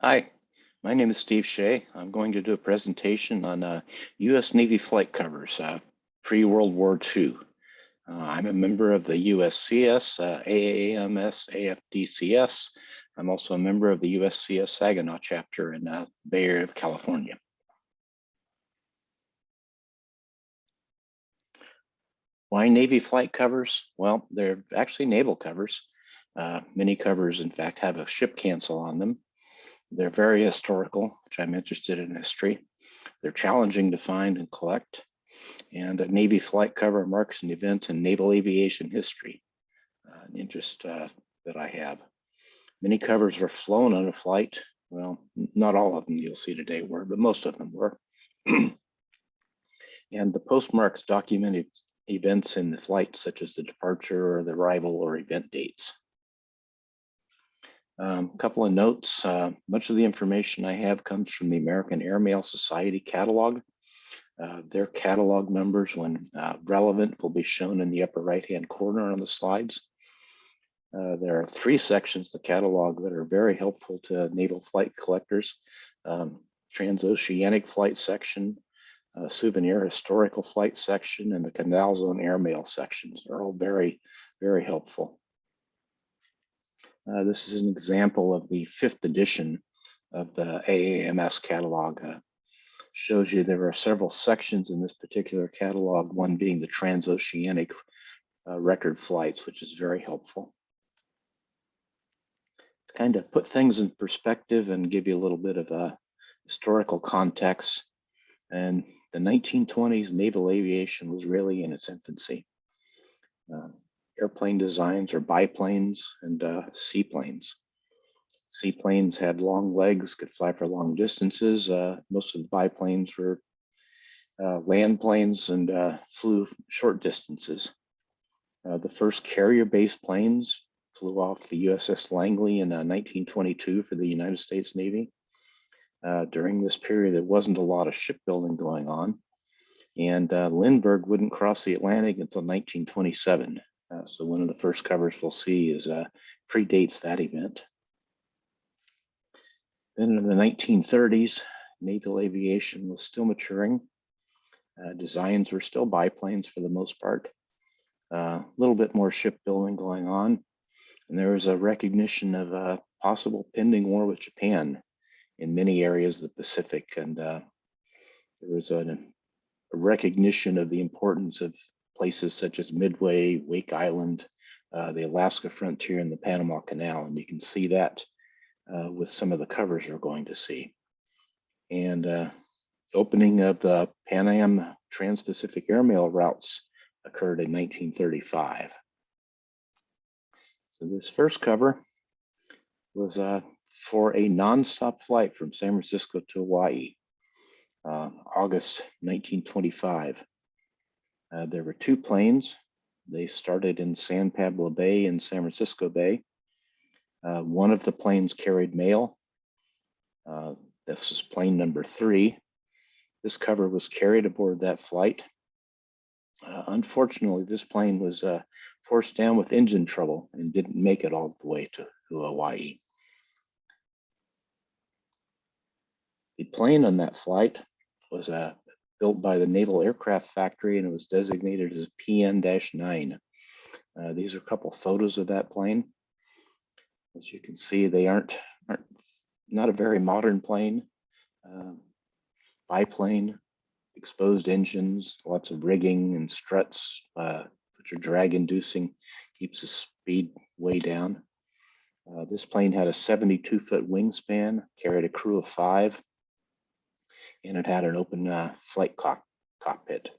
Hi, my name is Steve Shay. I'm going to do a presentation on U.S. Navy flight covers pre-World War II. I'm a member of the USCS, AAMS, AFDCS. I'm also a member of the USCS Saginaw chapter in the Bay Area of California. Why Navy flight covers? Well, they're actually naval covers. Many covers, in fact, have a ship cancel on them. They're very historical, which I'm interested in history. They're challenging to find and collect. And a Navy flight cover marks an event in naval aviation history, an interest that I have. Many covers were flown on a flight. Well, not all of them you'll see today were, but most of them were. And the postmarks documented events in the flight, such as the departure or the arrival or event dates. A couple of notes. Much of the information I have comes from the American Airmail Society catalog. Their catalog numbers, when relevant, will be shown in the upper right-hand corner on the slides. There are 3 sections of the catalog that are very helpful to naval flight collectors. Transoceanic flight section, souvenir historical flight section, and the Canal Zone airmail sections are all very, very helpful. This is an example of the 5th edition of the AAMS catalog. Shows you there are several sections in this particular catalog, one being the transoceanic record flights, which is very helpful. To kind of put things in perspective and give you a little bit of historical context, and the 1920s, naval aviation was really in its infancy. Airplane designs are biplanes and seaplanes. Seaplanes had long legs, could fly for long distances. Most of the biplanes were land planes and flew short distances. The first carrier-based planes flew off the USS Langley in 1922 for the United States Navy. During this period, there wasn't a lot of shipbuilding going on, and Lindbergh wouldn't cross the Atlantic until 1927. So one of the first covers we'll see is predates that event. Then in the 1930s, naval aviation was still maturing. Designs were still biplanes for the most part. A little bit more shipbuilding going on. And there was a recognition of a possible pending war with Japan in many areas of the Pacific. And there was a recognition of the importance of places such as Midway, Wake Island, the Alaska frontier, and the Panama Canal. And you can see that with some of the covers we're going to see. And opening of the Pan Am Trans-Pacific airmail routes occurred in 1935. So this first cover was for a nonstop flight from San Francisco to Hawaii, August 1925. There were 2 planes. They started in San Pablo Bay and San Francisco Bay. One of the planes carried mail. This is plane number 3. This cover was carried aboard that flight. Unfortunately, this plane was forced down with engine trouble and didn't make it all the way to Hawaii. The plane on that flight was built by the Naval Aircraft Factory, and it was designated as PN-9. These are a couple photos of that plane. As you can see, they aren't not a very modern plane. Biplane, exposed engines, lots of rigging and struts, which are drag inducing, keeps the speed way down. This plane had a 72-foot wingspan, carried a crew of 5, and it had an open flight cockpit.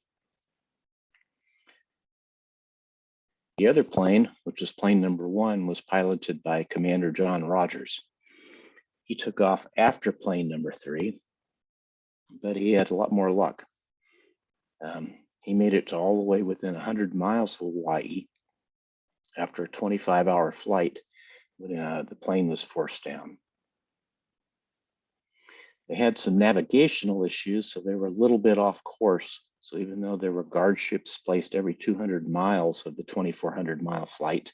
The other plane, which was plane number 1, was piloted by Commander John Rogers. He took off after plane number 3, but he had a lot more luck. He made it to all the way within 100 miles of Hawaii after a 25-hour flight when the plane was forced down. They had some navigational issues, so they were a little bit off course. So even though there were guard ships placed every 200 miles of the 2,400-mile flight,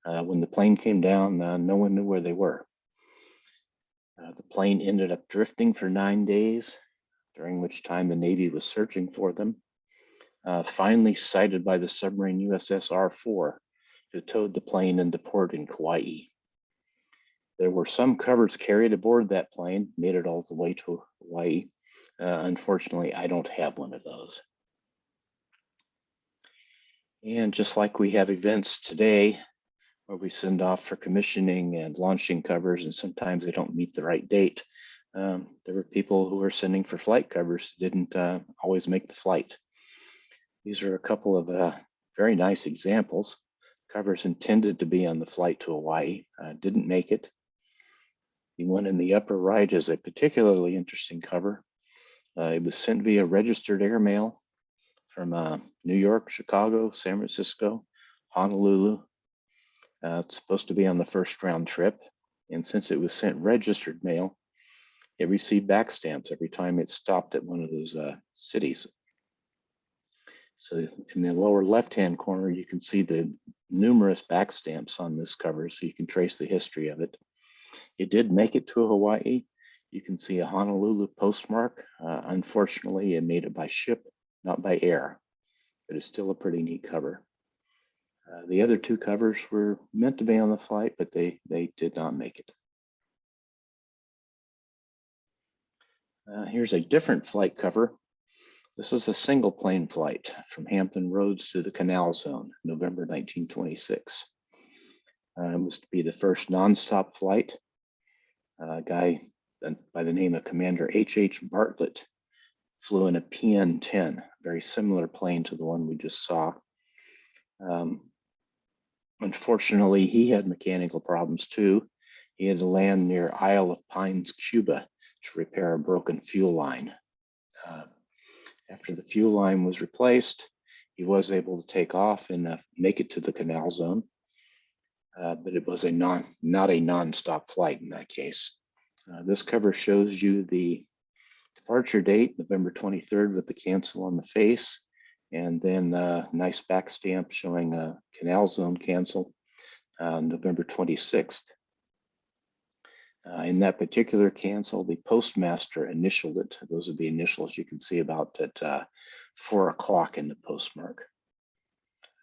when the plane came down, no one knew where they were. The plane ended up drifting for 9 days, during which time the Navy was searching for them. Finally sighted by the submarine USS R4, who towed the plane into port in Kauai. There were some covers carried aboard that plane, made it all the way to Hawaii. Unfortunately, I don't have one of those. And just like we have events today, where we send off for commissioning and launching covers, and sometimes they don't meet the right date, there were people who were sending for flight covers who didn't always make the flight. These are a couple of very nice examples. Covers intended to be on the flight to Hawaii, didn't make it. The one in the upper right is a particularly interesting cover. It was sent via registered airmail from New York, Chicago, San Francisco, Honolulu. It's supposed to be on the first round trip. And since it was sent registered mail, it received back stamps every time it stopped at one of those cities. So in the lower left-hand corner, you can see the numerous back stamps on this cover, so you can trace the history of it. It did make it to Hawaii. You can see a Honolulu postmark. Unfortunately, it made it by ship, not by air, but it's still a pretty neat cover. The other two covers were meant to be on the flight, but they did not make it. Here's a different flight cover. This is a single plane flight from Hampton Roads to the Canal Zone, November 1926. It was to be the first nonstop flight. A guy by the name of Commander H.H. Bartlett flew in a PN-10, very similar plane to the one we just saw. Unfortunately, he had mechanical problems too. He had to land near Isle of Pines, Cuba, to repair a broken fuel line. After the fuel line was replaced, he was able to take off and make it to the Canal Zone, but it was not a non-stop flight in that case. This cover shows you the departure date, November 23rd, with the cancel on the face, and then a nice back stamp showing a Canal Zone cancel, November 26th. In that particular cancel, the postmaster initialed it. Those are the initials you can see about at 4 o'clock in the postmark.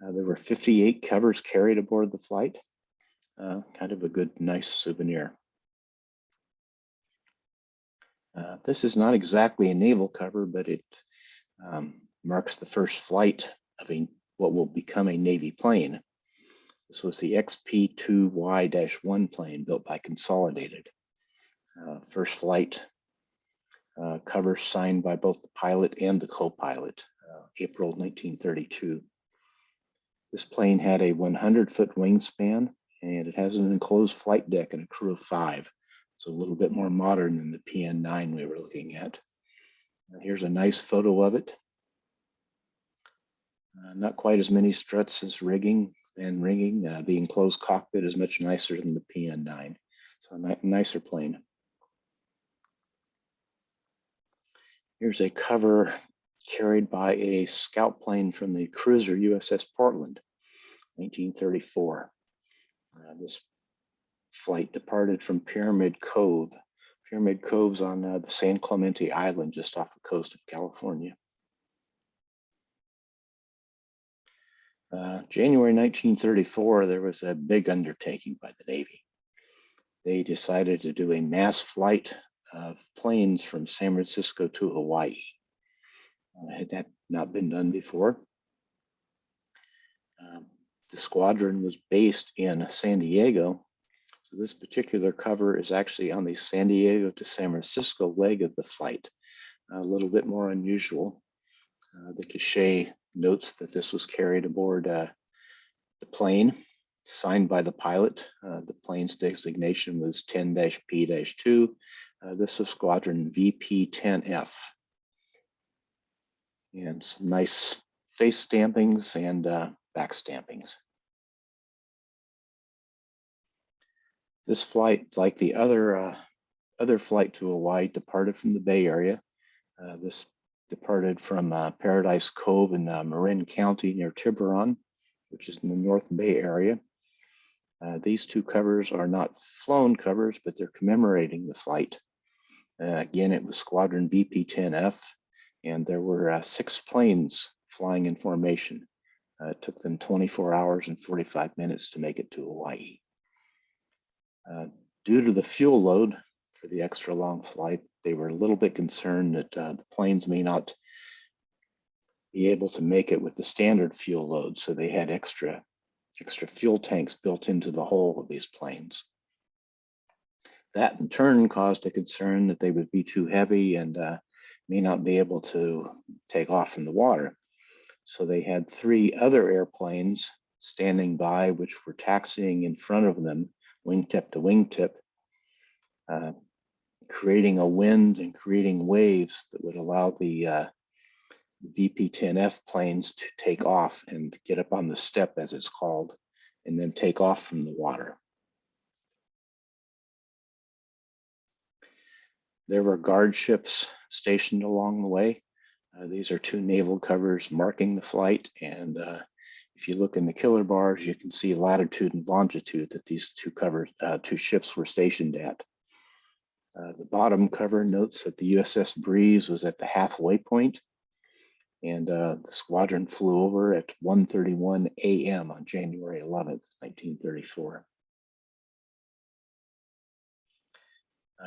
There were 58 covers carried aboard the flight. Kind of a good, nice souvenir. This is not exactly a naval cover, but it marks the first flight of what will become a Navy plane. This was the XP-2Y-1 plane built by Consolidated. First flight cover signed by both the pilot and the co-pilot, April 1932. This plane had a 100-foot wingspan, and it has an enclosed flight deck and a crew of 5. It's a little bit more modern than the PN-9 we were looking at. Here's a nice photo of it. Not quite as many struts as rigging and ringing. The enclosed cockpit is much nicer than the PN-9. So a nicer plane. Here's a cover carried by a scout plane from the cruiser USS Portland, 1934. This flight departed from Pyramid Cove. Pyramid Cove's on the San Clemente Island, just off the coast of California. January 1934, there was a big undertaking by the Navy. They decided to do a mass flight of planes from San Francisco to Hawaii. Had that not been done before? The squadron was based in San Diego. So this particular cover is actually on the San Diego to San Francisco leg of the flight. A little bit more unusual. The cachet notes that this was carried aboard the plane, signed by the pilot. The plane's designation was 10-P-2. This was squadron VP-10F. And some nice face stampings and back stampings. This flight, like the other flight to Hawaii, departed from the Bay Area. This departed from Paradise Cove in Marin County near Tiburon, which is in the North Bay Area. These two covers are not flown covers, but they're commemorating the flight. Again, it was Squadron VP-10F, and there were 6 planes flying in formation. It took them 24 hours and 45 minutes to make it to Hawaii. Due to the fuel load for the extra long flight, they were a little bit concerned that the planes may not be able to make it with the standard fuel load, so they had extra fuel tanks built into the hull of these planes. That in turn caused a concern that they would be too heavy and may not be able to take off in the water. So they had 3 other airplanes standing by, which were taxiing in front of them, wingtip to wingtip, creating a wind and creating waves that would allow the VP-10F planes to take off and get up on the step, as it's called, and then take off from the water. There were guard ships stationed along the way. These are 2 naval covers marking the flight, and if you look in the killer bars, you can see latitude and longitude that these 2 ships were stationed at. The bottom cover notes that the USS Breeze was at the halfway point, and the squadron flew over at 1:31 a.m. on January 11th, 1934.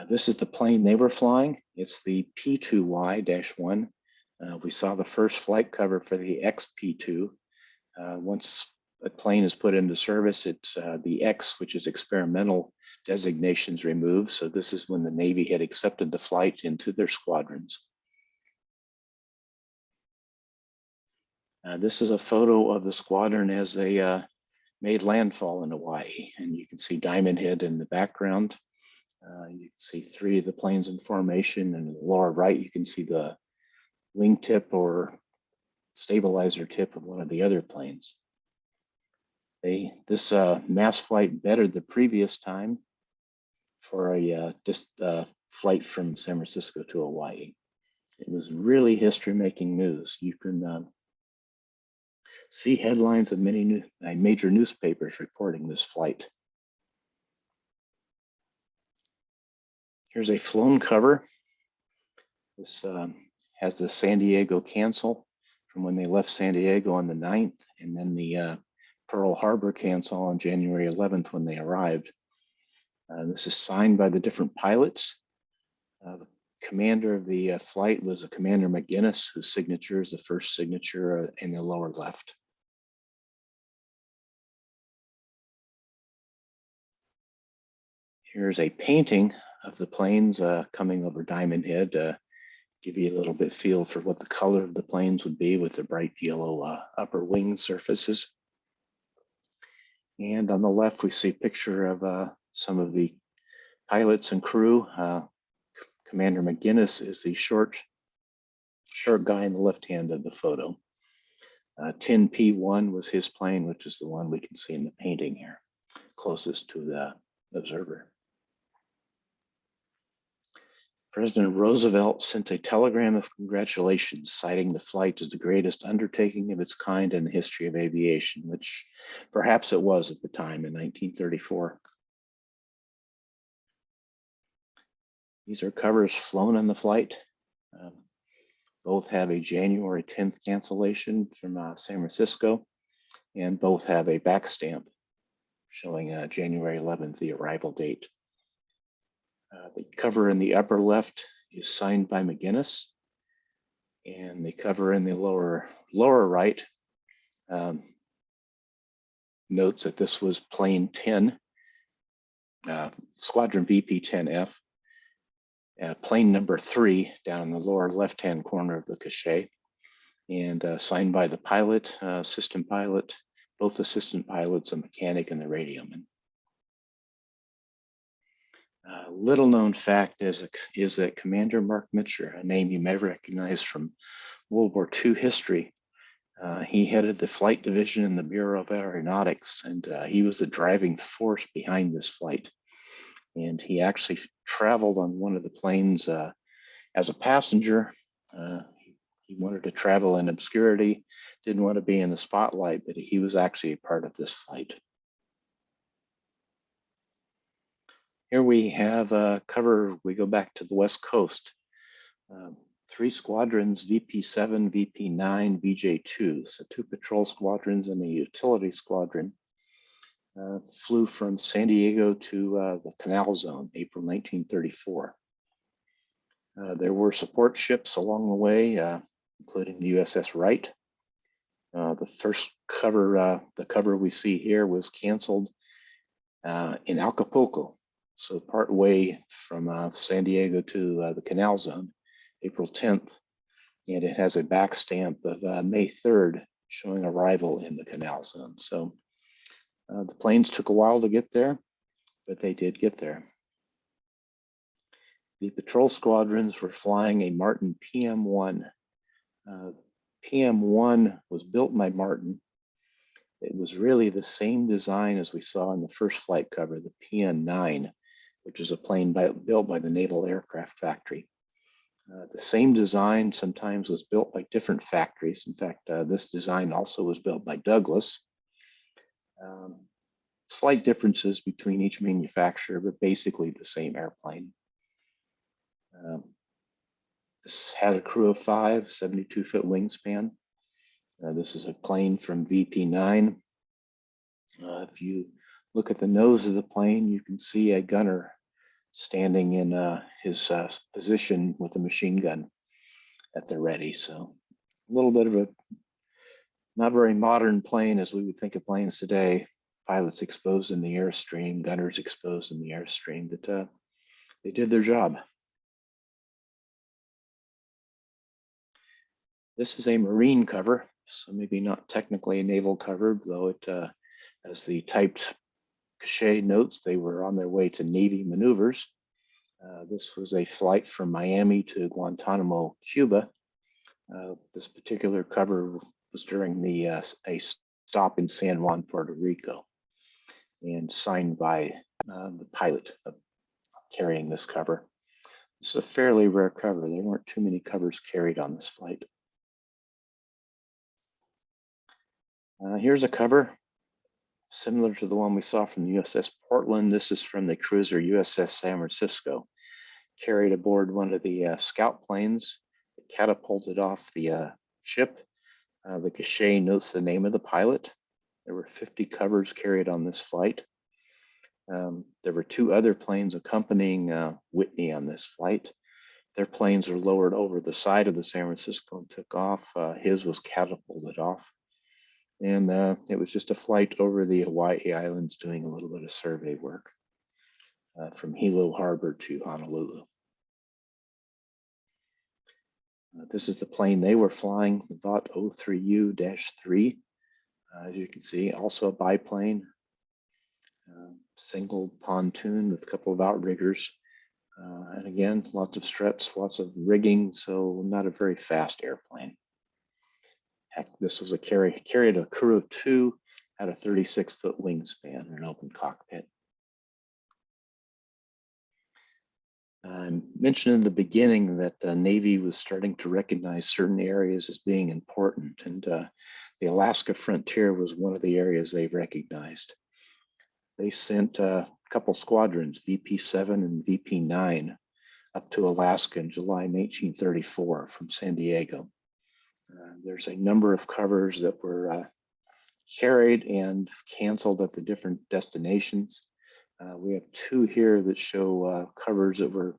This is the plane they were flying. It's the P-2Y-1. We saw the first flight cover for the XP-2. Once a plane is put into service, it's the X, which is experimental designations removed. So this is when the Navy had accepted the flight into their squadrons. This is a photo of the squadron as they made landfall in Hawaii. And you can see Diamond Head in the background. You can see 3 of the planes in formation, and in the lower right, you can see the wingtip or stabilizer tip of one of the other planes. This mass flight bettered the previous time for a flight from San Francisco to Hawaii. It was really history-making news. You can see headlines of many major newspapers reporting this flight. Here's a flown cover. This has the San Diego cancel from when they left San Diego on the 9th, and then the Pearl Harbor cancel on January 11th when they arrived. This is signed by the different pilots. The commander of the flight was a Commander McGinnis, whose signature is the first signature in the lower left. Here's a painting of the planes coming over Diamond Head to give you a little bit feel for what the color of the planes would be with the bright yellow upper wing surfaces. And on the left, we see a picture of some of the pilots and crew. Commander McGinnis is the short guy in the left hand of the photo. 10P1 was his plane, which is the one we can see in the painting here, closest to the observer. President Roosevelt sent a telegram of congratulations, citing the flight as the greatest undertaking of its kind in the history of aviation, which perhaps it was at the time in 1934. These are covers flown on the flight. Both have a January 10th cancellation from San Francisco, and both have a back stamp showing January 11th, the arrival date. The cover in the upper left is signed by McGinnis, and the cover in the lower right notes that this was plane 10, Squadron VP-10F, plane number 3 down in the lower left-hand corner of the cachet, and signed by the pilot, assistant pilot, both assistant pilots, a mechanic, and the radioman. Little known fact is that Commander Mark Mitcher, a name you may recognize from World War II history, he headed the flight division in the Bureau of Aeronautics, and he was the driving force behind this flight. And he actually traveled on one of the planes as a passenger. He wanted to travel in obscurity, didn't want to be in the spotlight, but he was actually a part of this flight. Here we have a cover, we go back to the West Coast. 3 squadrons, VP7, VP9, VJ2, so 2 patrol squadrons and a utility squadron flew from San Diego to the Canal Zone, April 1934. There were support ships along the way, including the USS Wright. The first cover, the cover we see here was canceled in Acapulco, so part way from San Diego to the Canal Zone, April 10th, and it has a back stamp of May 3rd showing arrival in the Canal Zone. So the planes took a while to get there, but they did get there. The patrol squadrons were flying a Martin PM-1. PM-1 was built by Martin. It was really the same design as we saw in the first flight cover, the PN-9, which is a plane built by the Naval Aircraft Factory. The same design sometimes was built by different factories. In fact, this design also was built by Douglas. Slight differences between each manufacturer, but basically the same airplane. This had a crew of 5, 72-foot wingspan. This is a plane from VP9. If you look at the nose of the plane, you can see a gunner standing in his position with a machine gun at the ready. So a little bit of a not very modern plane as we would think of planes today. Pilots exposed in the airstream, gunners exposed in the airstream, but they did their job. This is a marine cover, so maybe not technically a naval cover, though it, as the typed cachet notes, they were on their way to Navy maneuvers. This was a flight from Miami to Guantanamo, Cuba. This particular cover was during a stop in San Juan, Puerto Rico, and signed by the pilot carrying this cover. It's a fairly rare cover. There weren't too many covers carried on this flight. Here's a cover similar to the one we saw from the USS Portland. This is from the cruiser USS San Francisco. Carried aboard one of the scout planes. It catapulted off the ship. The cachet notes the name of the pilot. There were 50 covers carried on this flight. There were 2 other planes accompanying Whitney on this flight. Their planes were lowered over the side of the San Francisco and took off. His was catapulted off. And it was just a flight over the Hawaii Islands doing a little bit of survey work from Hilo Harbor to Honolulu. This is the plane they were flying, the Vought 03U-3. As you can see, also a biplane, single pontoon with a couple of outriggers. And again, lots of struts, lots of rigging, so not a very fast airplane. Heck, this was carried a crew of 2, had a 36-foot wingspan and an open cockpit. I mentioned in the beginning that the Navy was starting to recognize certain areas as being important, and the Alaska frontier was one of the areas they recognized. They sent a couple squadrons, VP7 and VP9, up to Alaska in July 1934 from San Diego. There's a number of covers that were carried and canceled at the different destinations. We have 2 here that show covers that were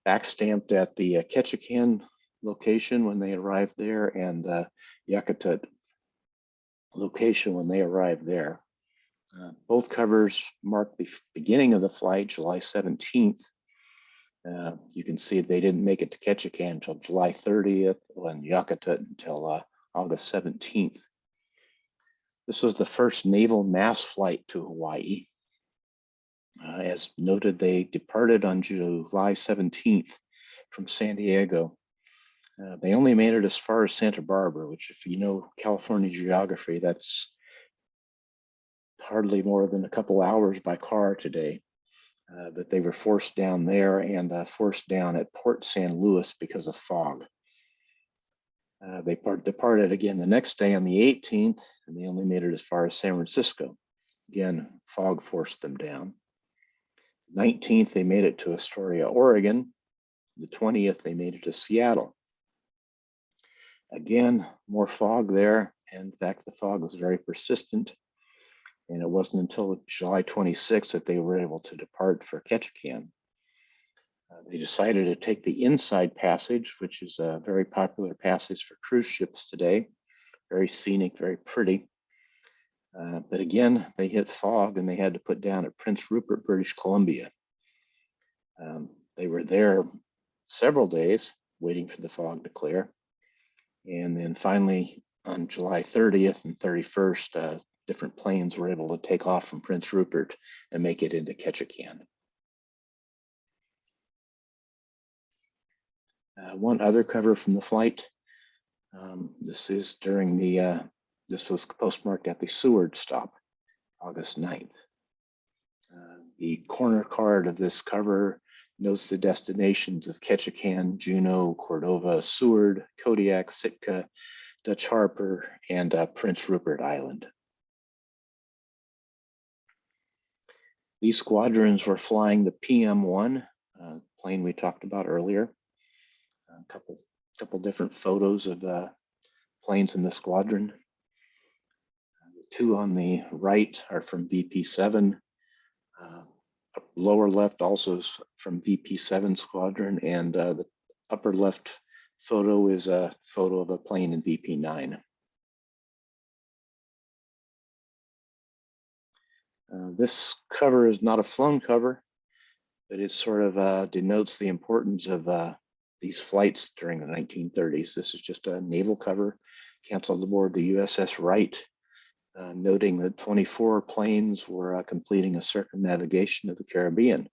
backstamped at the Ketchikan location when they arrived there, and Yakutat location when they arrived there. Both covers mark the beginning of the flight, July 17th. You can see they didn't make it to Ketchikan until July 30th, and Yakutat until August 17th. This was the first naval mass flight to Hawaii. As noted, they departed on July 17th from San Diego. They only made it as far as Santa Barbara, which, if you know California geography, that's hardly more than a couple hours by car today. But they were forced down there and forced down at Port San Luis because of fog. They departed again the next day on the 18th, and they only made it as far as San Francisco. Again, fog forced them down. 19th, they made it to Astoria, Oregon. The 20th, they made it to Seattle. Again, more fog there. And in fact, the fog was very persistent. And it wasn't until July 26th that they were able to depart for Ketchikan. They decided to take the inside passage, which is a very popular passage for cruise ships today. Very scenic, very pretty. But again, they hit fog and they had to put down at Prince Rupert, British Columbia. They were there several days waiting for the fog to clear. And then finally, on July 30th and 31st, different planes were able to take off from Prince Rupert and make it into Ketchikan. One other cover from the flight. This is during the, this was postmarked at the Seward stop, August 9th. The corner card of this cover notes the destinations of Ketchikan, Juneau, Cordova, Seward, Kodiak, Sitka, Dutch Harbor, and Prince Rupert Island. These squadrons were flying the PM-1 plane we talked about earlier. A couple different photos of planes in the squadron. The two on the right are from VP-7. Lower left also is from VP-7 squadron, and the upper left photo is a photo of a plane in VP-9. This cover is not a flown cover, but it sort of denotes the importance of these flights during the 1930s. This is just a naval cover canceled aboard the USS Wright, noting that 24 planes were completing a circumnavigation of the Caribbean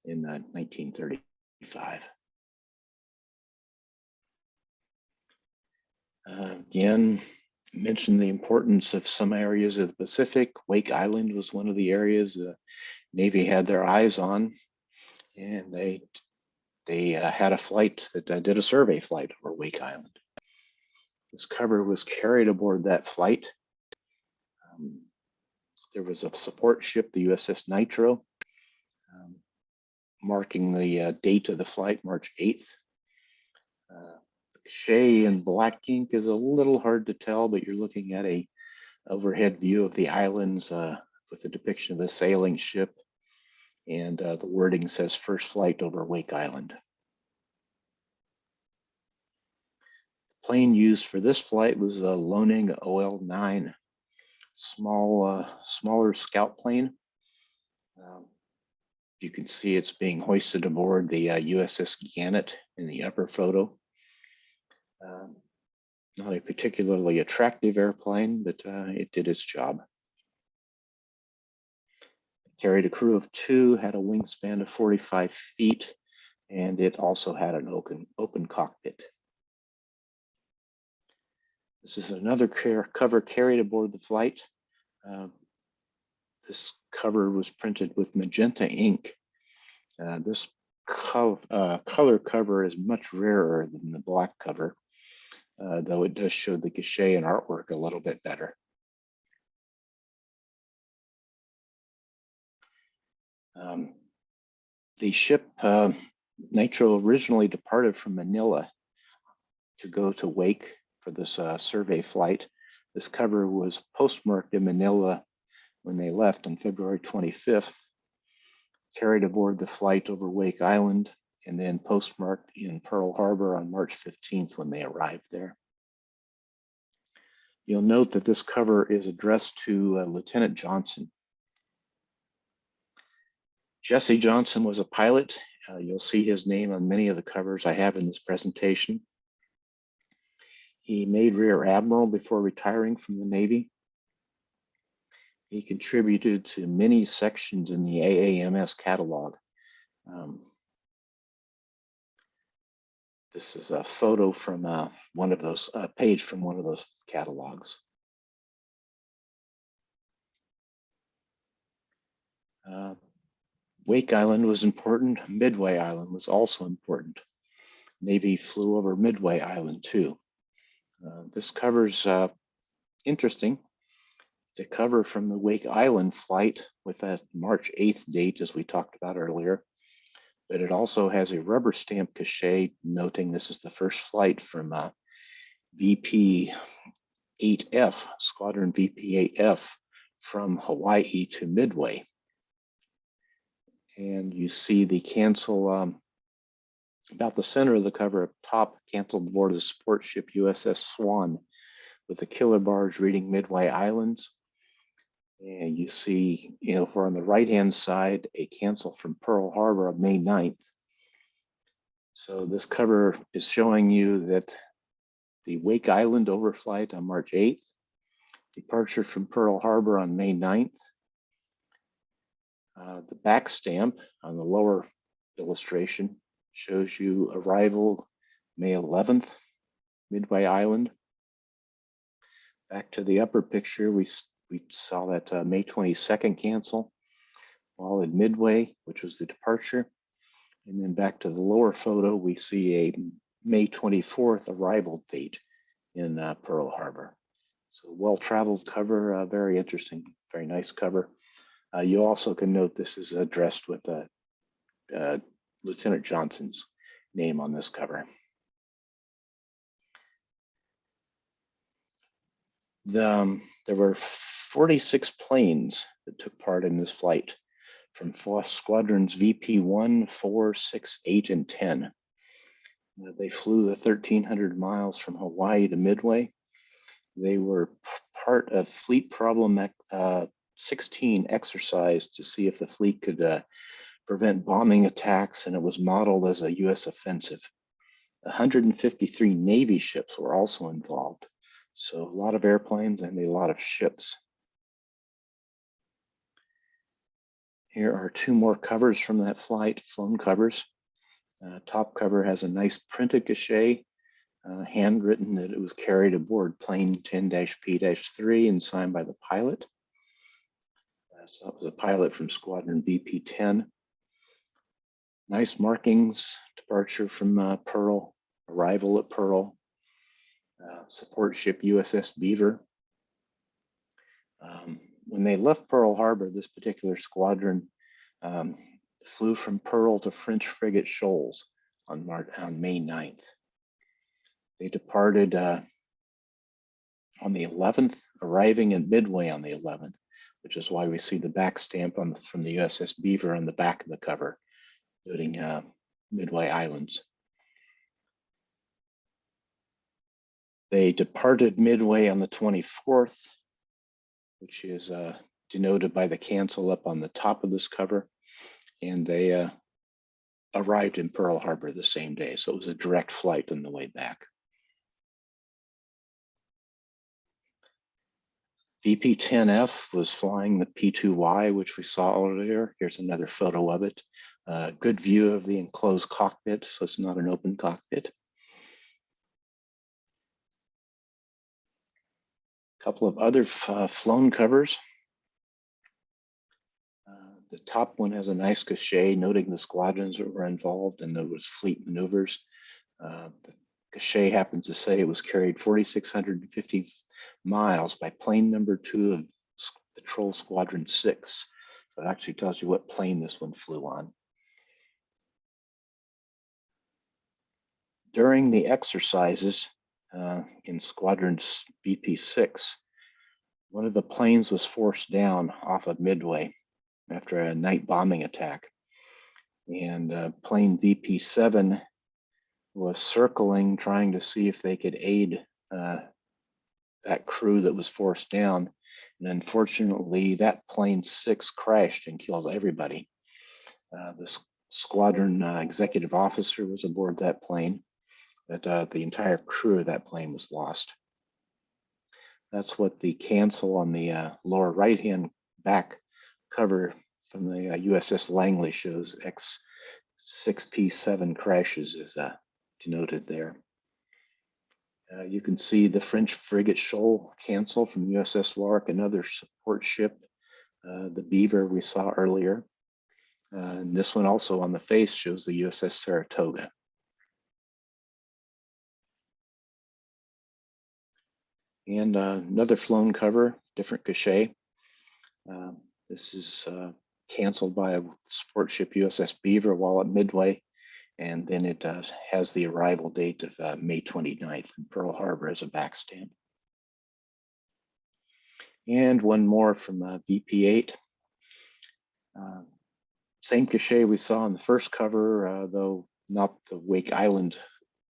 in 1935. Again, mentioned the importance of some areas of the Pacific. Wake Island was one of the areas the Navy had their eyes on, and they had a flight that did a survey flight over Wake Island. This cover was carried aboard that flight. There was a support ship, the USS Nitro, marking the date of the flight, March 8th. Shay in black ink is a little hard to tell, but you're looking at a overhead view of the islands with a depiction of a sailing ship, and the wording says first flight over Wake Island. The plane used for this flight was a Loening OL-9, smaller scout plane. You can see it's being hoisted aboard the USS Gannett in the upper photo. Not a particularly attractive airplane, but it did its job. It carried a crew of 2, had a wingspan of 45 feet, and it also had an open cockpit. This is another cover carried aboard the flight. This cover was printed with magenta ink. This color cover is much rarer than the black cover, though it does show the cachet and artwork a little bit better. The ship Nitro originally departed from Manila to go to Wake for this survey flight. This cover was postmarked in Manila when they left on February 25th, carried aboard the flight over Wake Island, and then postmarked in Pearl Harbor on March 15th when they arrived there. You'll note that this cover is addressed to Lieutenant Johnson. Jesse Johnson was a pilot. You'll see his name on many of the covers I have in this presentation. He made Rear Admiral before retiring from the Navy. He contributed to many sections in the AAMS catalog. This is a photo from one of those, page from one of those catalogs. Wake Island was important. Midway Island was also important. Navy flew over Midway Island too. This cover's interesting. It's a cover from the Wake Island flight with that March 8th date, as we talked about earlier. But it also has a rubber stamp cachet noting this is the first flight from VP 8F, Squadron VP 8F, from Hawaii to Midway. And you see the cancel about the center of the cover up top, canceled aboard the support ship USS Swan with the killer bars reading Midway Islands. And you see, for on the right-hand side, a cancel from Pearl Harbor on May 9th. So this cover is showing you that the Wake Island overflight on March 8th, departure from Pearl Harbor on May 9th. The back stamp on the lower illustration shows you arrival May 11th, Midway Island. Back to the upper picture, we saw that May 22nd cancel while in Midway, which was the departure. And then back to the lower photo, we see a May 24th arrival date in Pearl Harbor. So well-traveled cover, very interesting, very nice cover. You also can note this is addressed with Lieutenant Johnston's name on this cover. There were 46 planes that took part in this flight from squadrons VP 1, 4, 6, 8, and 10. They flew the 1,300 miles from Hawaii to Midway. They were part of Fleet Problem 16 exercise to see if the fleet could prevent bombing attacks, and it was modeled as a U.S. offensive. 153 Navy ships were also involved. So a lot of airplanes and a lot of ships. Here are two more covers from that flight, flown covers. Top cover has a nice printed cachet, handwritten that it was carried aboard plane 10-P-3 and signed by the pilot. So that was a pilot from Squadron VP-10. Nice markings, departure from Pearl, arrival at Pearl, support ship USS Beaver. When they left Pearl Harbor, this particular squadron flew from Pearl to French frigate Shoals on May 9th. They departed on the 11th, arriving in Midway on the 11th, which is why we see the back stamp from the USS Beaver on the back of the cover, noting Midway Islands. They departed Midway on the 24th, which is denoted by the cancel up on the top of this cover, and they arrived in Pearl Harbor the same day, so it was a direct flight on the way back. VP-10F was flying the P-2Y, which we saw earlier. Here's another photo of it. Good view of the enclosed cockpit, so it's not an open cockpit. A couple of other flown covers. The top one has a nice cachet noting the squadrons that were involved and there was fleet maneuvers. The cachet happens to say it was carried 4,650 miles by plane number 2 of Patrol Squadron 6. So it actually tells you what plane this one flew on. During the exercises in Squadron VP-6, one of the planes was forced down off of Midway after a night bombing attack. And plane VP-7 was circling, trying to see if they could aid that crew that was forced down. And unfortunately, that plane 6 crashed and killed everybody. The squadron executive officer was aboard that plane, but the entire crew of that plane was lost. That's what the cancel on the lower right-hand back cover from the USS Langley shows. X6P7 crashes is denoted there. You can see the French frigate Shoal cancel from USS Lark, another support ship, the Beaver we saw earlier. And this one also on the face shows the USS Saratoga. And another flown cover, different cachet. This is canceled by a support ship USS Beaver while at Midway, and then it has the arrival date of May 29th in Pearl Harbor as a backstamp. And one more from VP8. Same cachet we saw on the first cover, though not the Wake Island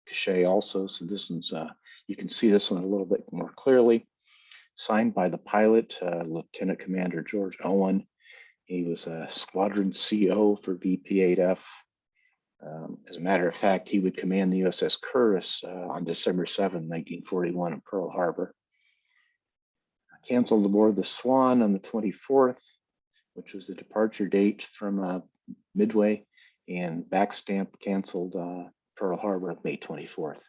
cachet also. So this one's, you can see this one a little bit more clearly. Signed by the pilot, Lieutenant Commander George Owen. He was a Squadron CO for VP8F. As a matter of fact, he would command the USS Curtis on December 7, 1941 in Pearl Harbor. Canceled aboard the Swan on the 24th, which was the departure date from Midway, and backstamp canceled Pearl Harbor May 24th.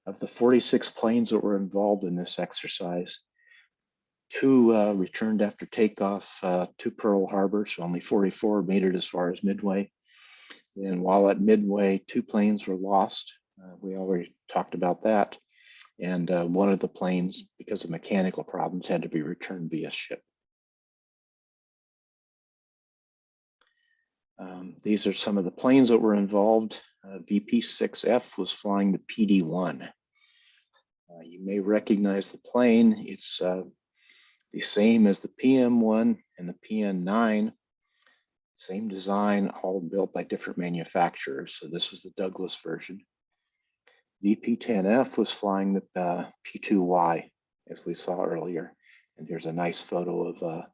Of the 46 planes that were involved in this exercise, 2 returned after takeoff to Pearl Harbor, so only 44 made it as far as Midway. Then while at Midway, 2 planes were lost. We already talked about that. And one of the planes, because of mechanical problems, had to be returned via ship. These are some of the planes that were involved. VP6F was flying the PD-1. You may recognize the plane. It's the same as the PM-1 and the PN-9. Same design, all built by different manufacturers. So this was the Douglas version. VP-10F was flying the P-2Y, as we saw earlier. And here's a nice photo of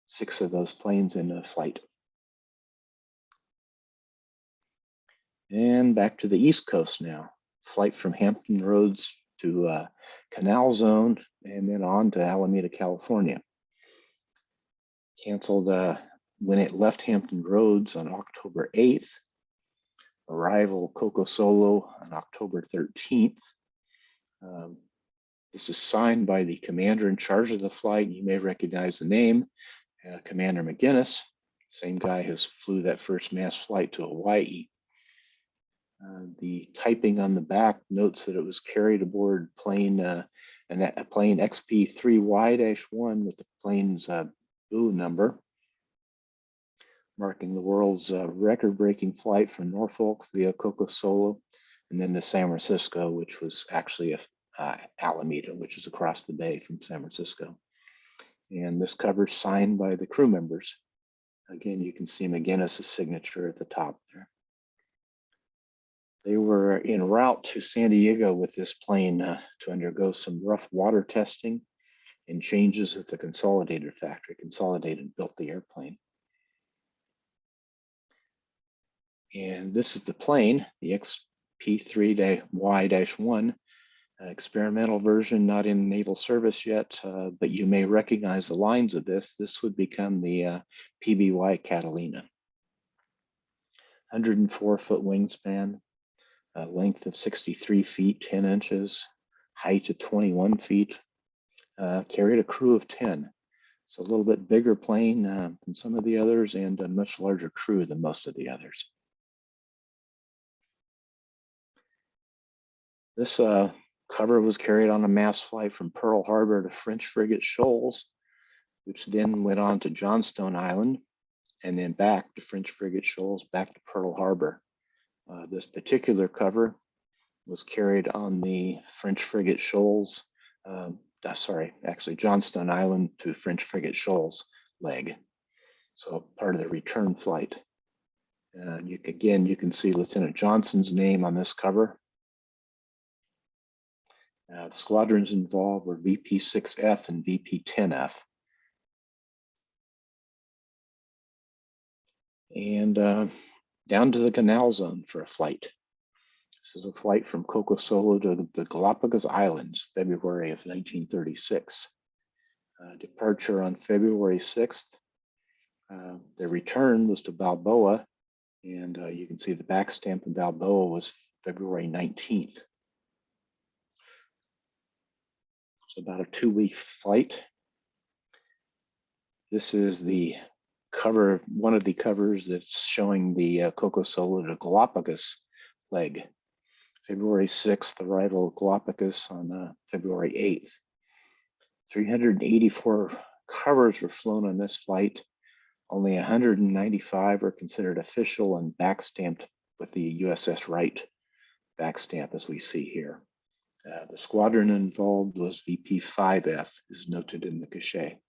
6 of those planes in flight. And back to the East Coast now. Flight from Hampton Roads to Canal Zone and then on to Alameda, California. Canceled when it left Hampton Roads on October 8th. Arrival Coco Solo on October 13th. This is signed by the commander in charge of the flight. You may recognize the name, Commander McGinnis, same guy who flew that first mass flight to Hawaii. The typing on the back notes that it was carried aboard plane, a plane XP3Y-1 with the plane's BU number, marking the world's record-breaking flight from Norfolk via Coco Solo, and then to San Francisco, which was actually Alameda, which is across the bay from San Francisco. And this cover's signed by the crew members. Again, you can see McGinnis' signature at the top there. They were en route to San Diego with this plane to undergo some rough water testing and changes at the Consolidated factory. Consolidated built the airplane. And this is the plane, the XP3Y-1, experimental version, not in naval service yet, but you may recognize the lines of this. This would become the PBY Catalina. 104-foot wingspan, length of 63 feet, 10 inches, height of 21 feet, carried a crew of 10. So a little bit bigger plane than some of the others and a much larger crew than most of the others. This cover was carried on a mass flight from Pearl Harbor to French frigate Shoals, which then went on to Johnston Island and then back to French frigate Shoals, back to Pearl Harbor. This particular cover was carried on the French frigate Shoals, actually Johnston Island to French frigate Shoals leg. So part of the return flight. You can see Lieutenant Johnson's name on this cover. The squadrons involved were VP6F and VP10F. And down to the Canal Zone for a flight. This is a flight from Coco Solo to the Galapagos Islands, February of 1936. Departure on February 6th. The return was to Balboa, and you can see the backstamp in Balboa was February 19th. It's about a 2-week flight. This is the cover, one of the covers that's showing the Coco Solo to Galapagos leg. February 6th, arrival at Galapagos on February 8th. 384 covers were flown on this flight. Only 195 are considered official and backstamped with the USS Wright backstamp, as we see here. The squadron involved was VP-5F, is noted in the cachet.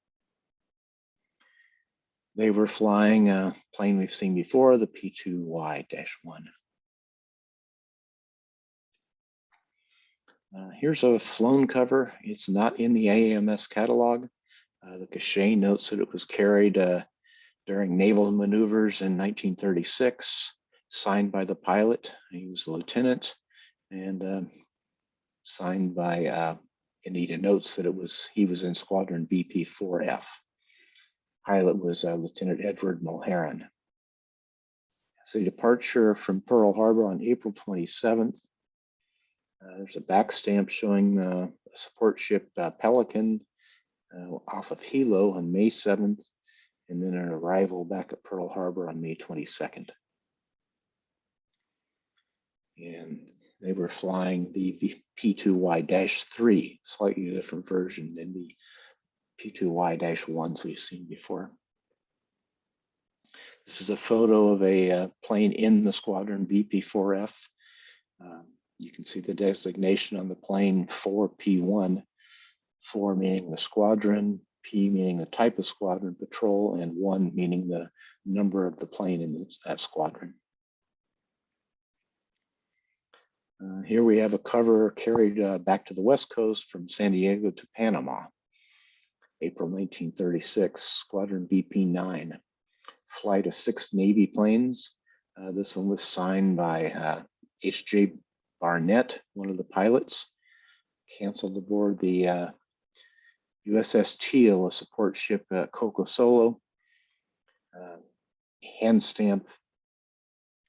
They were flying a plane we've seen before, the P-2Y-1. Here's a flown cover. It's not in the AAMS catalog. The cachet notes that it was carried during naval maneuvers in 1936, signed by the pilot. He was a lieutenant, and signed by Anita notes that he was in squadron VP-4F. Pilot was Lieutenant Edward Mulheron. So departure from Pearl Harbor on April 27th. There's a backstamp showing a support ship Pelican off of Hilo on May 7th, and then an arrival back at Pearl Harbor on May 22nd. And they were flying the P-2Y-3, slightly different version than the P-2Y-1s we've seen before. This is a photo of a plane in the squadron VP-4F. You can see the designation on the plane 4P1, 4 meaning the squadron, P meaning the type of squadron patrol, and 1 meaning the number of the plane in that squadron. Here we have a cover carried back to the West Coast from San Diego to Panama, April 1936, Squadron VP-9, flight of 6 Navy planes. This one was signed by H.J. Barnett, one of the pilots, canceled aboard the USS Teal, a support ship at Coco Solo. Hand stamp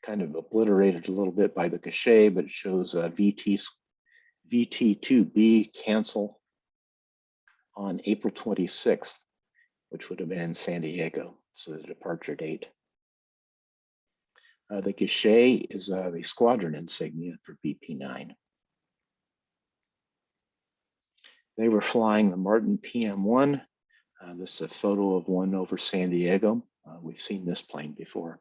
kind of obliterated a little bit by the cachet, but it shows VT2B cancel on April 26th, which would have been in San Diego, so the departure date. The cachet is the squadron insignia for VP-9. They were flying the Martin PM-1. This is a photo of one over San Diego. We've seen this plane before.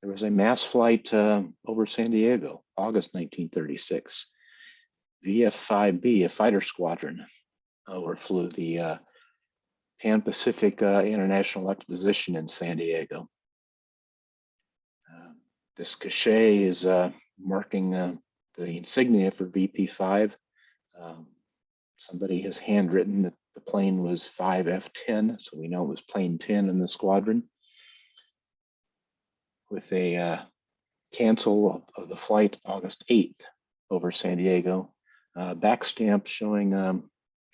There was a mass flight over San Diego, August 1936. VF-5B, a fighter squadron, overflew the Pan-Pacific International Exposition in San Diego. This cachet is marking the insignia for VP-5. Somebody has handwritten that the plane was 5F-10, so we know it was plane 10 in the squadron, with a cancel of the flight August 8th over San Diego. Backstamp showing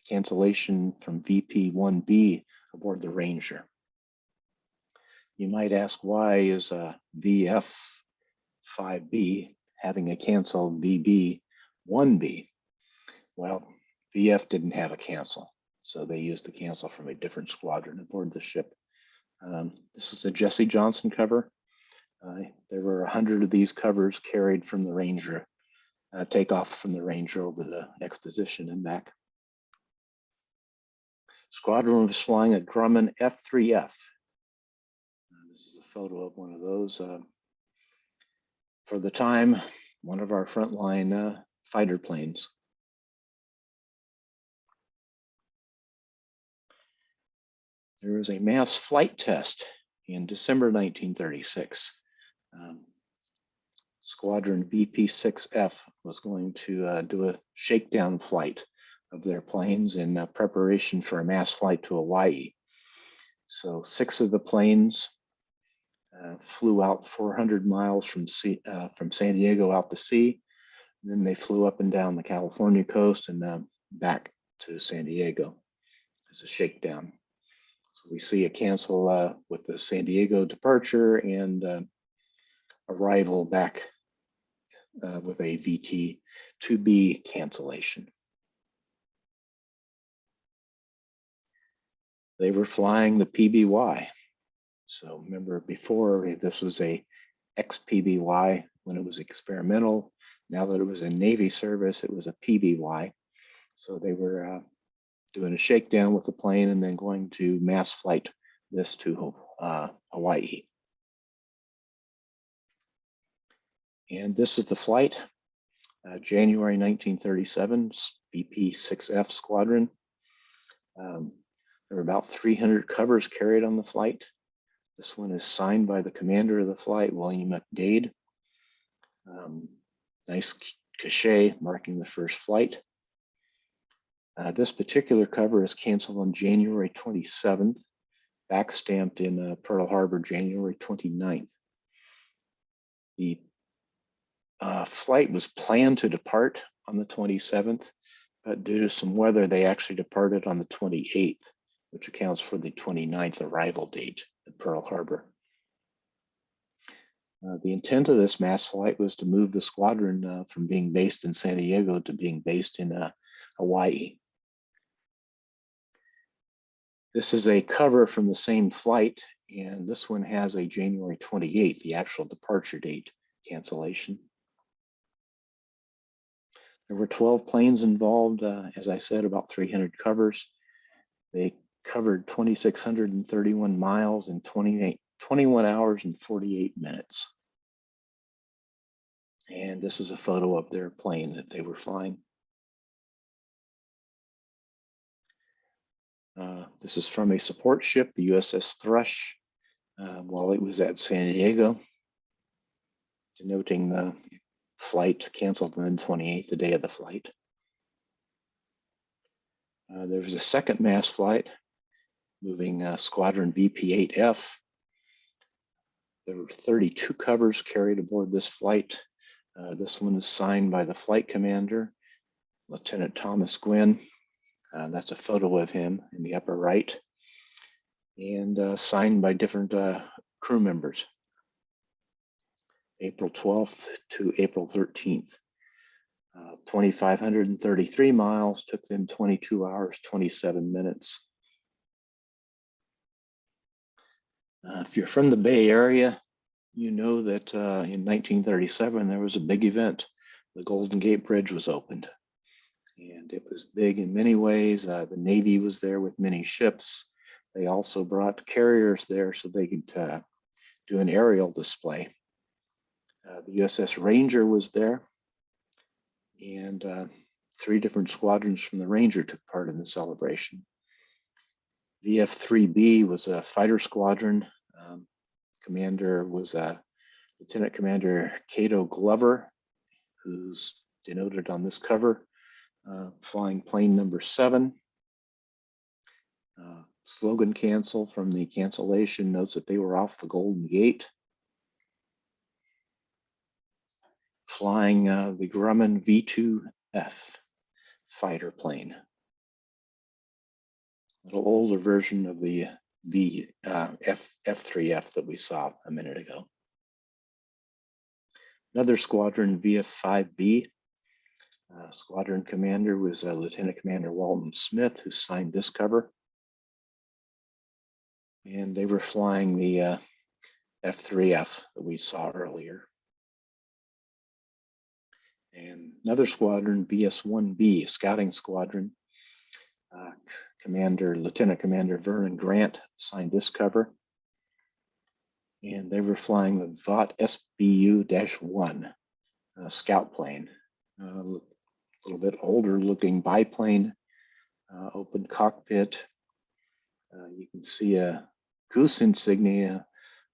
cancellation from VP-1B aboard the Ranger. You might ask, why is VF-5B having a cancel VB-1B? Well, VF didn't have a cancel, so they used the cancel from a different squadron aboard the ship. This is a Jesse Johnston cover. There were 100 of these covers carried from the Ranger, takeoff from the Ranger over the Exposition and back. Squadron was flying a Grumman F-3F. This is a photo of one of those. For the time, one of our frontline fighter planes. There was a mass flight test in December 1936. Squadron VP-6F was going to do a shakedown flight of their planes in preparation for a mass flight to Hawaii. So 6 of the planes flew out 400 miles from San Diego out to sea. And then they flew up and down the California coast and back to San Diego as a shakedown. So we see a cancel with the San Diego departure and arrival back with a VT2B cancellation. They were flying the PBY. So remember before, this was a ex-PBY when it was experimental. Now that it was in Navy service, it was a PBY. So they were doing a shakedown with the plane and then going to mass flight this to Hawaii. And this is the flight, January 1937, BP-6F Squadron. There were about 300 covers carried on the flight. This one is signed by the commander of the flight, William McDade. Nice cachet marking the first flight. This particular cover is canceled on January 27th, backstamped in Pearl Harbor, January 29th. The flight was planned to depart on the 27th, but due to some weather, they actually departed on the 28th, which accounts for the 29th arrival date at Pearl Harbor. The intent of this mass flight was to move the squadron from being based in San Diego to being based in Hawaii. This is a cover from the same flight, and this one has a January 28th, the actual departure date cancellation. There were 12 planes involved, as I said, about 300 covers. They covered 2,631 miles in 21 hours and 48 minutes. And this is a photo of their plane that they were flying. This is from a support ship, the USS Thrush, while it was at San Diego, denoting the flight canceled on the 28th, the day of the flight. There was a second mass flight moving Squadron VP-8F. There were 32 covers carried aboard this flight. This one is signed by the flight commander, Lieutenant Thomas Gwynn. That's a photo of him in the upper right, and signed by different crew members. April 12th to April 13th. 2,533 miles, took them 22 hours, 27 minutes. If you're from the Bay Area, you know that in 1937, there was a big event. The Golden Gate Bridge was opened. And it was big in many ways. The Navy was there with many ships. They also brought carriers there so they could do an aerial display. The USS Ranger was there, and 3 different squadrons from the Ranger took part in the celebration. VF-3B was a fighter squadron. Commander was Lieutenant Commander Cato Glover, who's denoted on this cover, flying plane number 7. Slogan cancel from the cancellation notes that they were off the Golden Gate. Flying the Grumman V-2F fighter plane. A little older version of the F-3F that we saw a minute ago. Another squadron, VF-5B. Squadron commander was Lieutenant Commander Walton Smith, who signed this cover. And they were flying the F-3F that we saw earlier. And another squadron, BS-1B, scouting squadron. Lieutenant Commander Vernon Grant signed this cover. And they were flying the Vought SBU-1 scout plane. A little bit older looking biplane, open cockpit. You can see a goose insignia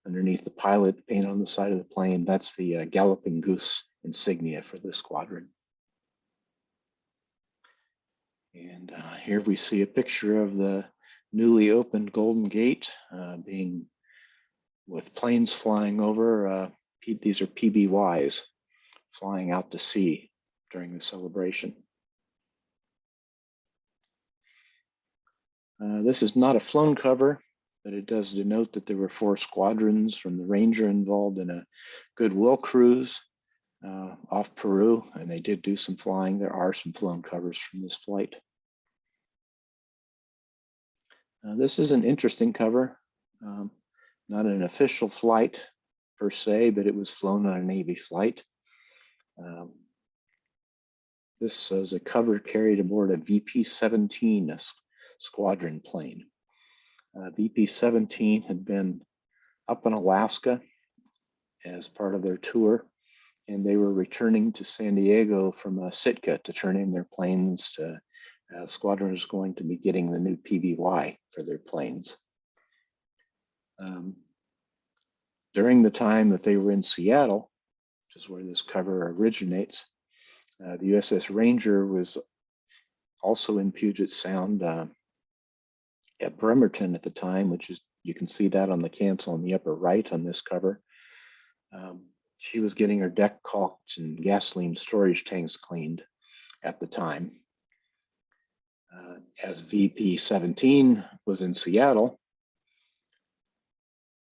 underneath the pilot paint on the side of the plane. That's the Galloping Goose insignia for this squadron. And here we see a picture of the newly opened Golden Gate being with planes flying over. These are PBYs flying out to sea during the celebration. This is not a flown cover, but it does denote that there were 4 squadrons from the Ranger involved in a goodwill cruise off Peru, and they did do some flying. There are some flown covers from this flight. This is an interesting cover, not an official flight per se, but it was flown on a Navy flight. This was a cover carried aboard a VP-17 squadron plane. VP-17 had been up in Alaska as part of their tour, and they were returning to San Diego from Sitka to turn in their planes to squadron was going to be getting the new PBY for their planes. During the time that they were in Seattle, which is where this cover originates, the USS Ranger was also in Puget Sound at Bremerton at the time, which is, you can see that on the cancel in the upper right on this cover. She was getting her deck caulked and gasoline storage tanks cleaned at the time. As VP-17 was in Seattle,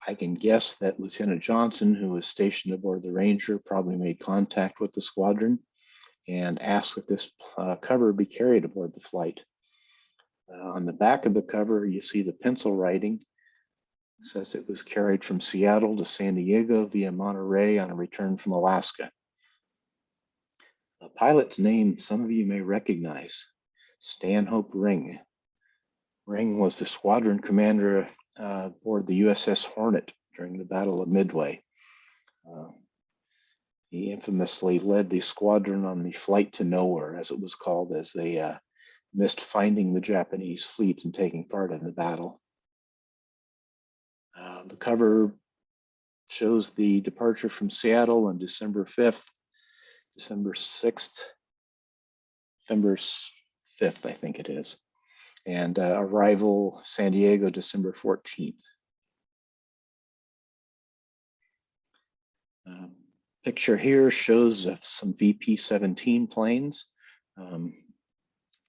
I can guess that Lieutenant Johnston, who was stationed aboard the Ranger, probably made contact with the squadron and asked if this cover be carried aboard the flight. On the back of the cover, you see the pencil writing. It says it was carried from Seattle to San Diego via Monterey on a return from Alaska. The pilot's name some of you may recognize, Stanhope Ring. Ring was the squadron commander aboard the USS Hornet during the Battle of Midway. He infamously led the squadron on the flight to nowhere, as it was called, as they missed finding the Japanese fleet and taking part in the battle. The cover shows the departure from Seattle on December 5th, December 6th, December 5th, I think it is, and arrival San Diego, December 14th. Picture here shows some VP-17 planes.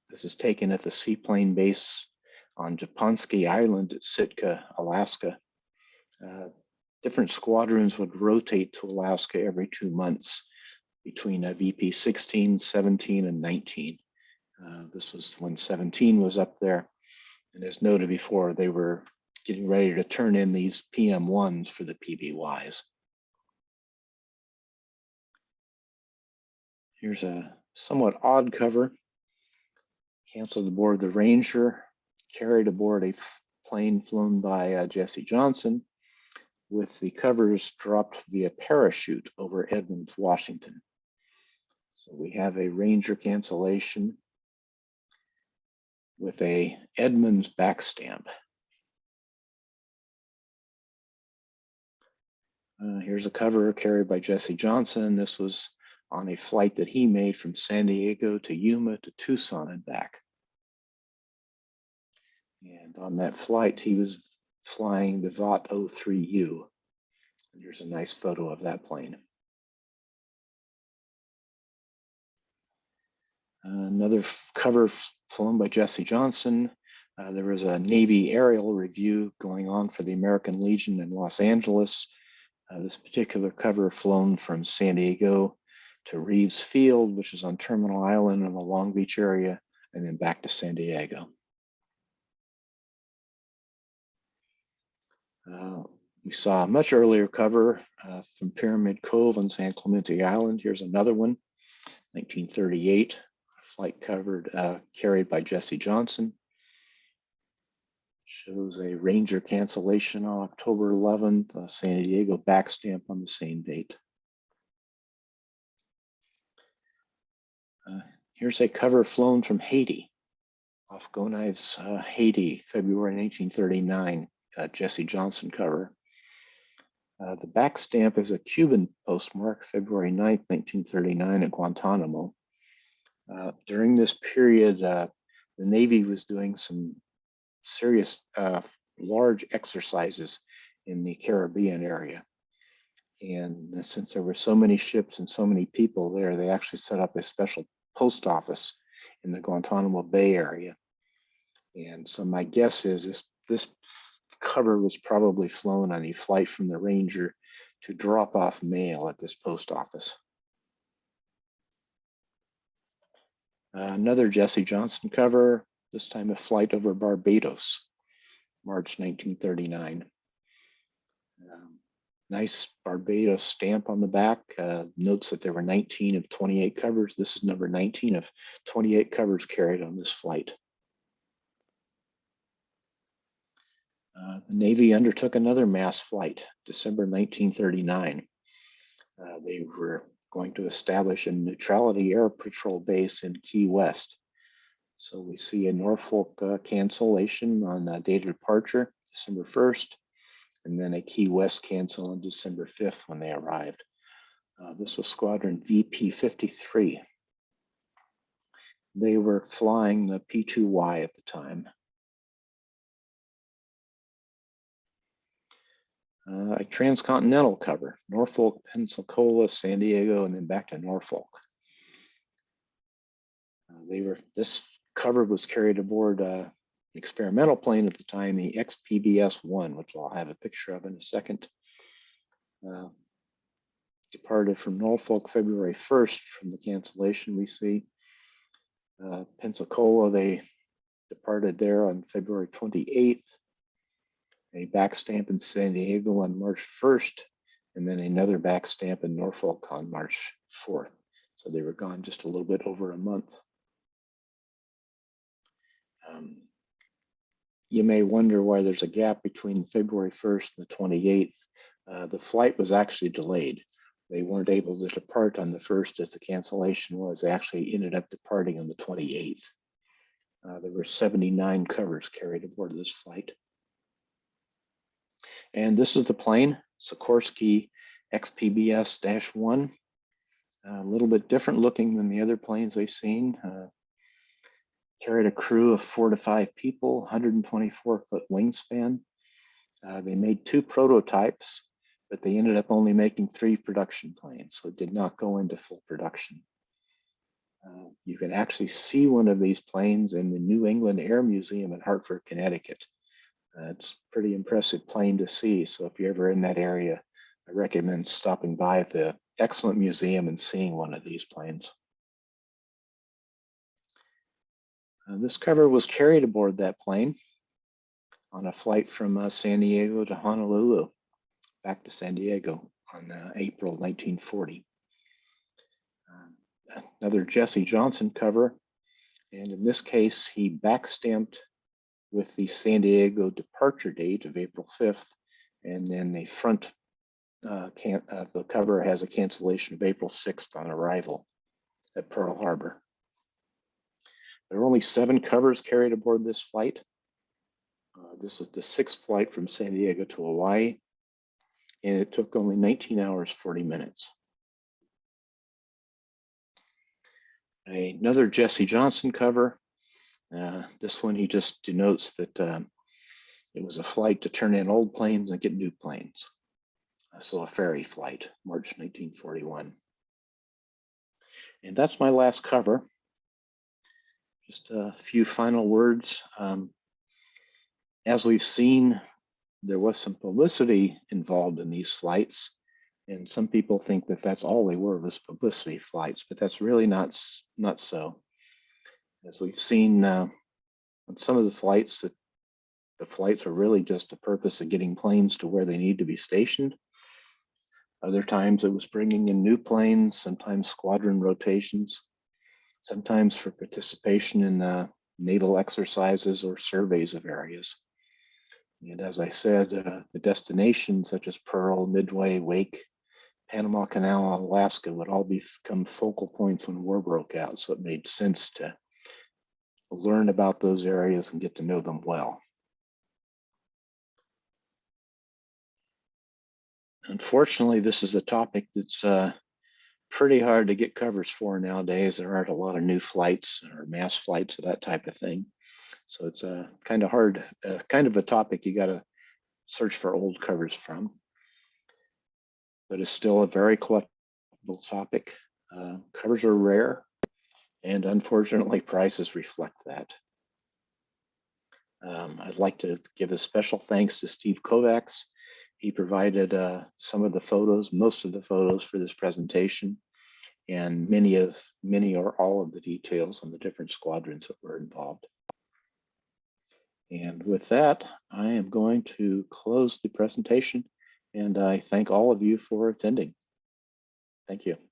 This is taken at the seaplane base on Japonski Island at Sitka, Alaska. Different squadrons would rotate to Alaska every 2 months between VP-16, 17, and 19. This was when 17 was up there. And as noted before, they were getting ready to turn in these PM1s for the PBYs. Here's a somewhat odd cover. Canceled aboard the Ranger, carried aboard a plane flown by Jesse Johnson, with the covers dropped via parachute over Edmonds, Washington. So we have a Ranger cancellation with a Edmonds backstamp. Here's a cover carried by Jesse Johnson. This was on a flight that he made from San Diego to Yuma to Tucson and back. And on that flight, he was flying the VOT 03U. And here's a nice photo of that plane. Another cover flown by Jesse Johnson. There was a Navy aerial review going on for the American Legion in Los Angeles. This particular cover flown from San Diego to Reeves Field, which is on Terminal Island in the Long Beach area, and then back to San Diego. We saw a much earlier cover from Pyramid Cove on San Clemente Island. Here's another one, 1938, flight carried by Jesse Johnson. Shows a Ranger cancellation on October 11th, San Diego backstamp on the same date. Here's a cover flown from Haiti, off Go Knives, Haiti, February 1939, Jesse Johnson cover. The backstamp is a Cuban postmark, February 9th, 1939 at Guantanamo. During this period, the Navy was doing some serious large exercises in the Caribbean area. And since there were so many ships and so many people there, they actually set up a special post office in the Guantanamo Bay area. And so my guess is this cover was probably flown on a flight from the Ranger to drop off mail at this post office. Another Jesse Johnson cover, this time a flight over Barbados, March 1939. nice Barbados stamp on the back. Notes that there were 19 of 28 covers. This is number 19 of 28 covers carried on this flight. The Navy undertook another mass flight, December 1939. They were going to establish a neutrality air patrol base in Key West. So we see a Norfolk cancellation on date of departure, December 1st, and then a Key West cancel on December 5th when they arrived. This was Squadron VP-53. They were flying the P-2Y at the time. A transcontinental cover, Norfolk-Pensacola-San Diego, and then back to Norfolk. This cover was carried aboard an experimental plane at the time, the XPBS-1, which I'll have a picture of in a second. Departed from Norfolk February 1st from the cancellation we see. Pensacola, they departed there on February 28th. A backstamp in San Diego on March 1st, and then another backstamp in Norfolk on March 4th. So they were gone just a little bit over a month. You may wonder why there's a gap between February 1st and the 28th. The flight was actually delayed. They weren't able to depart on the 1st as the cancellation was. They actually ended up departing on the 28th. There were 79 covers carried aboard this flight. And this is the plane, Sikorsky XPBS-1. A little bit different looking than the other planes we've seen. Carried a crew of 4 to 5 people, 124-foot wingspan. They made 2 prototypes, but they ended up only making 3 production planes, so it did not go into full production. You can actually see one of these planes in the New England Air Museum in Hartford, Connecticut. It's a pretty impressive plane to see, so if you're ever in that area, I recommend stopping by at the excellent museum and seeing one of these planes. This cover was carried aboard that plane on a flight from San Diego to Honolulu, back to San Diego on April 1940. Another Jesse Johnson cover, and in this case, he backstamped with the San Diego departure date of April 5th, and then the front the cover has a cancellation of April 6th on arrival at Pearl Harbor. There were only 7 covers carried aboard this flight. This was the 6th flight from San Diego to Hawaii, and it took only 19 hours, 40 minutes. Another Jesse Johnson cover. This one, he just denotes that it was a flight to turn in old planes and get new planes. So a ferry flight, March 1941. And that's my last cover. Just a few final words. As we've seen, there was some publicity involved in these flights, and some people think that that's all they were, was publicity flights, but that's really not so. As we've seen on some of the flights, that the flights are really just the purpose of getting planes to where they need to be stationed. Other times it was bringing in new planes, sometimes squadron rotations, sometimes for participation in naval exercises or surveys of areas. And as I said, the destinations such as Pearl, Midway, Wake, Panama Canal, Alaska would all become focal points when war broke out. So it made sense to learn about those areas and get to know them well. Unfortunately, this is a topic that's pretty hard to get covers for nowadays. There aren't a lot of new flights or mass flights or that type of thing. So it's kind of hard, kind of a topic you got to search for old covers from. But it's still a very collectible topic. Covers are rare, and unfortunately, prices reflect that. I'd like to give a special thanks to Steve Kovacs. He provided some of the photos, most of the photos for this presentation, and many or all of the details on the different squadrons that were involved. And with that, I am going to close the presentation And I thank all of you for attending. Thank you.